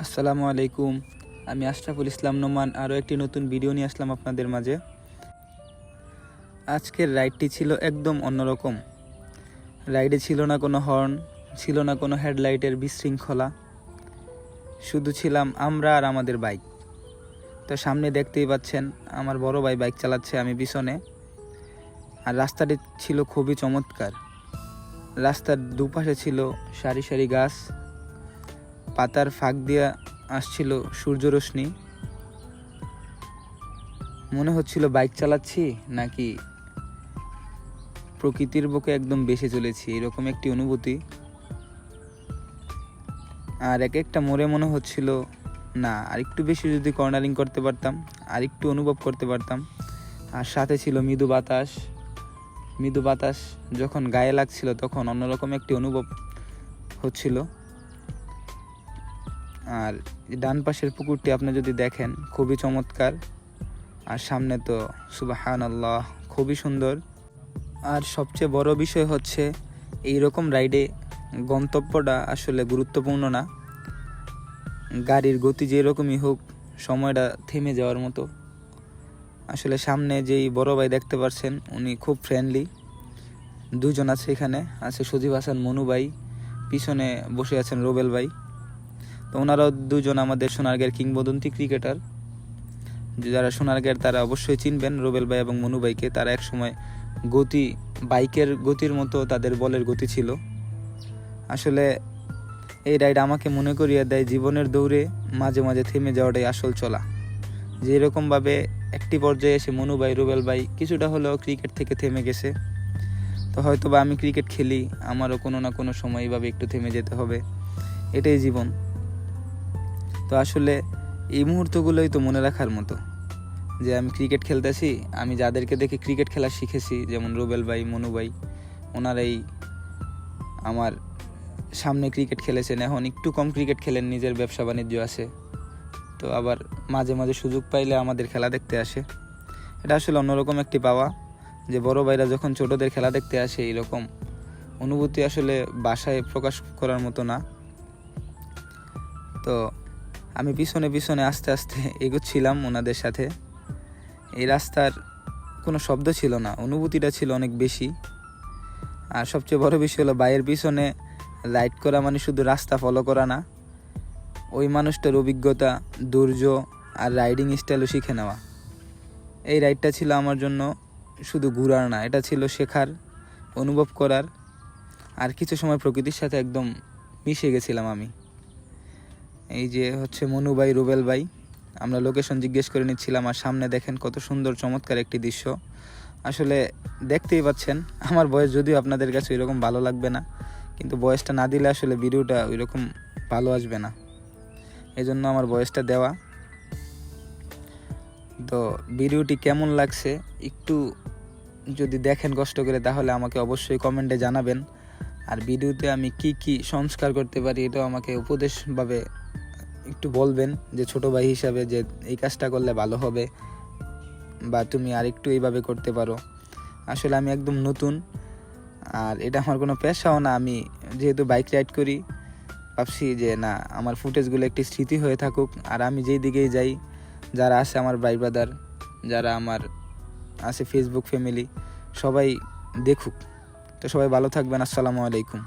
আসসালামু আলাইকুম। আমি আশরাফুল ইসলাম নোমান আরও একটি নতুন ভিডিও নিয়ে আসলাম আপনাদের মাঝে। আজকের রাইডটি ছিল একদম অন্যরকম। রাইডে ছিল না কোনো হর্ন, ছিল না কোনো হেডলাইটের বিশৃঙ্খলা, শুধু ছিলাম আমরা আর আমাদের বাইক। তো সামনে দেখতেই পাচ্ছেন আমার বড় ভাই বাইক চালাচ্ছে, আমি পিছনে। আর রাস্তাটি ছিল খুবই চমৎকার। রাস্তার দুপাশে ছিল সারি সারি গাছ, পাতার ফাঁক দিয়ে আসছিল সূর্যরশ্মি। মনে হচ্ছিল বাইক চালাচ্ছি নাকি প্রকৃতির বুকে একদম বেসে চলেছি, এরকম একটি অনুভূতি। আর এক একটা মোড়ে মনে হচ্ছিল না আর একটু বেশি যদি কর্নারিং করতে পারতাম, আর একটু অনুভব করতে পারতাম। আর সাথে ছিল মৃদু বাতাস। মৃদু বাতাস যখন গায়ে লাগছিল তখন অন্যরকম একটি অনুভব হচ্ছিল। আর ডান পাশের পুকুরটি আপনি যদি দেখেন খুবই চমৎকার। আর সামনে তো সুবহানাল্লাহ, খুবই সুন্দর। আর সবচেয়ে বড় বিষয় হচ্ছে এইরকম রাইডে গন্তব্যটা আসলে গুরুত্বপূর্ণ না। গাড়ির গতি যেরকমই হোক, সময়টা থেমে যাওয়ার মতো। আসলে সামনে যেই বড় ভাই দেখতে পাচ্ছেন উনি খুব ফ্রেন্ডলি। দুজন আছে, এখানে আছে সজীব হাসান মনু ভাই, পিছনে বসে আছেন রুবেল ভাই। তো ওনারাও দুজন আমাদের সোনারগাঁয়ের কিংবদন্তি ক্রিকেটার। যারা সোনারগাঁয়ের তারা অবশ্যই চিনবেন রুবেল ভাই এবং মনু ভাইকে। তারা একসময় বাইকের গতির মতো তাদের বলের গতি ছিল। আসলে এই রাইড আমাকে মনে করিয়ে দেয় জীবনের দৌড়ে মাঝে মাঝে থেমে যাওয়াটাই আসল চলা। যে এরকমভাবে একটি পর্যায়ে এসে মনু ভাই রুবেল ভাই কিছুটা হলেও ক্রিকেট থেকে থেমে গেছে। তো হয়তো বা আমি ক্রিকেট খেলি, আমারও কোনো না কোনো সময় এইভাবে একটু থেমে যেতে হবে, এটাই জীবন। তো আসলে এই মুহূর্তগুলোই তো মনে রাখার মতো, যে আমি ক্রিকেট খেলতেছি, আমি যাদেরকে দেখে ক্রিকেট খেলা শিখেছি, যেমন রুবেল ভাই মনু ভাই, ওনারাই আমার সামনে ক্রিকেট খেলেছেন। এখন একটু কম ক্রিকেট খেলেন, নিজের ব্যবসা বাণিজ্য আছে। তো আবার মাঝে মাঝে সুযোগ পাইলে আমাদের খেলা দেখতে আসে। এটা আসলে অন্যরকম একটি পাওয়া, যে বড় ভাইরা যখন ছোটদের খেলা দেখতে আসে, এরকম অনুভূতি আসলে ভাষায় প্রকাশ করার মতো না। তো আমি পিছনে পিছনে আস্তে আস্তে এগোচ্ছিলাম ওনাদের সাথে। এই রাস্তার কোনো শব্দ ছিল না, অনুভূতিটা ছিল অনেক বেশি। আর সবচেয়ে বড় বিষয় হলো বাইয়ের পিছনে রাইড করা মানে শুধু রাস্তা ফলো করা না, ওই মানুষটার অভিজ্ঞতা, ধৈর্য আর রাইডিং স্টাইলও শিখে নেওয়া। এই রাইডটা ছিল আমার জন্য শুধু ঘোরার না, এটা ছিল শেখার, অনুভব করার। আর কিছু সময় প্রকৃতির সাথে একদম মিশে গেছিলাম আমি। এই যে হচ্ছে মনু ভাই রুবেল ভাই, আমরা লোকেশন জিজ্ঞেস করে নিচ্ছিলাম। আর সামনে দেখেন কত সুন্দর চমৎকার একটি দৃশ্য। আসলে দেখতেই পাচ্ছেন আমার বয়স যদিও আপনাদের কাছে ওইরকম ভালো লাগবে না, কিন্তু বয়সটা না দিলে আসলে ভিডিওটা ওইরকম ভালো আসবে না, এই জন্য আমার বয়সটা দেওয়া। তো ভিডিওটি কেমন লাগছে একটু যদি দেখেন কষ্ট করে, তাহলে আমাকে অবশ্যই কমেন্টে জানাবেন। আর ভিডিওতে আমি কি কি সংস্কার করতে পারি এটাও আমাকে উপদেশভাবে একটু বলবেন, যে ছোট ভাই হিসাবে, যে এই কাজটা করলে ভালো হবে বা তুমি আরেকটু এইভাবে করতে পারো। আসলে আমি একদম নতুন, আর এটা আমার কোনো পেশাও না। আমি যেহেতু বাইক রাইড করি, ভাবছি যে না, আমার ফুটেজগুলো একটি স্মৃতি হয়ে থাকুক। আর আমি যেই দিকেই যাই, যারা আছে আমার ভাই ব্রাদার, যারা আমার আছে ফেসবুক ফ্যামিলি, সবাই দেখুক। তো সবাই ভালো থাকবেন। আসসালামু আলাইকুম।